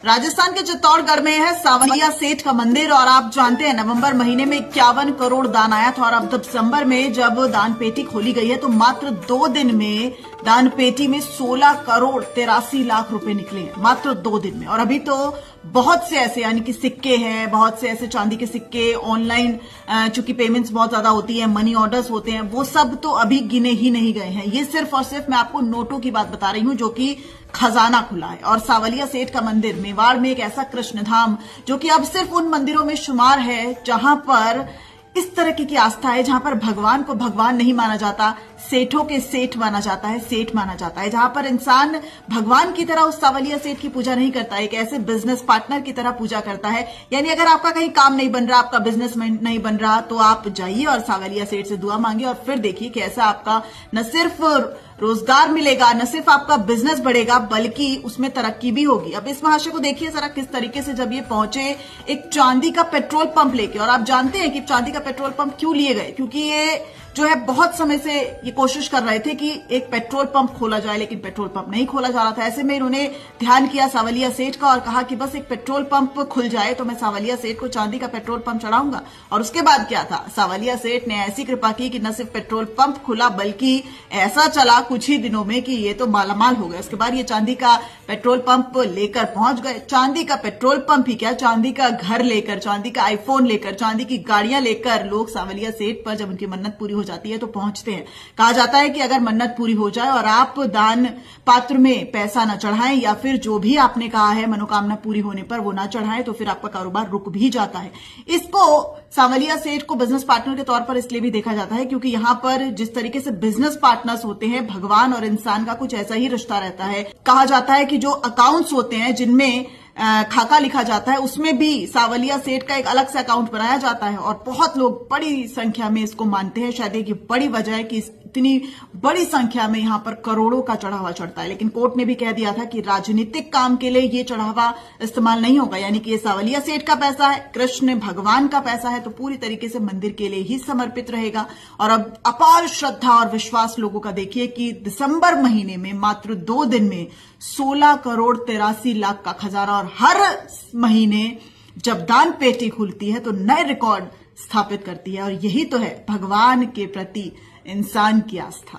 राजस्थान के चित्तौड़गढ़ में है सावलिया सेठ का मंदिर और आप जानते हैं नवंबर महीने में 51 करोड़ दान आया था और अब दिसंबर में जब दान पेटी खोली गई है तो मात्र 2 दिन में दान पेटी में 16 करोड़ 83 लाख रुपए निकले हैं मात्र 2 दिन में। और अभी तो बहुत से ऐसे यानी कि सिक्के हैं, बहुत से ऐसे चांदी के सिक्के ऑनलाइन चूंकि पेमेंट्स बहुत ज्यादा होती है, मनी ऑर्डर्स होते हैं, वो सब तो अभी गिने ही नहीं गए हैं। ये सिर्फ और सिर्फ मैं आपको नोटों की बात बता रही हूं जो कि खजाना खुला है। और सावलिया सेठ का मंदिर मेवाड़ में एक ऐसा कृष्ण धाम जो कि अब सिर्फ उन मंदिरों में शुमार है जहां पर इस तरह की आस्था है, जहां पर भगवान को भगवान नहीं माना जाता, सेठों के सेठ माना जाता है, सेठ माना जाता है, जहां पर इंसान भगवान की तरह उस सावलिया सेठ की पूजा नहीं करता, एक ऐसे बिजनेस पार्टनर की तरह पूजा करता है। यानी अगर आपका कहीं काम नहीं बन रहा, आपका बिजनेस नहीं बन रहा, तो आप जाइए और सावलिया सेठ से दुआ मांगिए और फिर देखिए कि ऐसा आपका न सिर्फ रोजगार मिलेगा, न सिर्फ आपका बिजनेस बढ़ेगा, बल्कि उसमें तरक्की भी होगी। अब इस महाशय को देखिए जरा किस तरीके से जब ये पहुंचे एक चांदी का पेट्रोल पंप लेके। और आप जानते हैं कि चांदी का पेट्रोल पंप क्यों लिए गए, क्योंकि ये जो है बहुत समय से ये कोशिश कर रहे थे कि एक पेट्रोल पंप खोला जाए, लेकिन पेट्रोल पंप नहीं खोला जा रहा था। ऐसे में इन्होंने ध्यान किया सावलिया सेठ का और कहा कि बस एक पेट्रोल पंप खुल जाए तो मैं सावलिया सेठ को चांदी का पेट्रोल पंप चढ़ाऊंगा। और उसके बाद क्या था, सावलिया सेठ ने ऐसी कृपा की कि न सिर्फ पेट्रोल पंप खुला बल्कि ऐसा चला कुछ ही दिनों में कि ये तो मालामाल हो गए। उसके बाद ये चांदी का पेट्रोल पंप लेकर पहुंच गए। चांदी का पेट्रोल पंप ही क्या, चांदी का घर लेकर, चांदी का आईफोन लेकर, चांदी की गाड़ियां लेकर लोग सावलिया सेठ पर जब उनकी मन्नत पूरी हो जाती है तो पहुंचते हैं। कहा जाता है कि अगर मन्नत पूरी हो जाए और आप दान पात्र में पैसा न चढ़ाएं या फिर जो भी आपने कहा है मनोकामना पूरी होने पर वो ना चढ़ाएं तो फिर आपका कारोबार रुक भी जाता है। इसको सावलिया सेठ को बिजनेस पार्टनर के तौर पर इसलिए भी देखा जाता है क्योंकि यहां पर जिस तरीके से बिजनेस पार्टनर्स होते हैं, भगवान और इंसान का कुछ ऐसा ही रिश्ता रहता है। कहा जाता है कि जो अकाउंट्स होते हैं जिनमें खाका लिखा जाता है उसमें भी सावलिया सेठ का एक अलग से अकाउंट बनाया जाता है और बहुत लोग बड़ी संख्या में इसको मानते हैं। शायद एक बड़ी वजह है कि इतनी बड़ी संख्या में यहां पर करोड़ों का चढ़ावा चढ़ता है। लेकिन कोर्ट ने भी कह दिया था कि राजनीतिक काम के लिए ये चढ़ावा इस्तेमाल नहीं होगा, यानी कि ये सावलिया सेठ का पैसा है, कृष्ण भगवान का पैसा है, तो पूरी तरीके से मंदिर के लिए ही समर्पित रहेगा। और अब अपार श्रद्धा और विश्वास लोगों का देखिए कि दिसंबर महीने में मात्र 2 दिन में 16 करोड़ 83 लाख का खजाना। और हर महीने जब दान पेटी खुलती है तो नए रिकॉर्ड स्थापित करती है और यही तो है भगवान के प्रति इंसान की आस्था।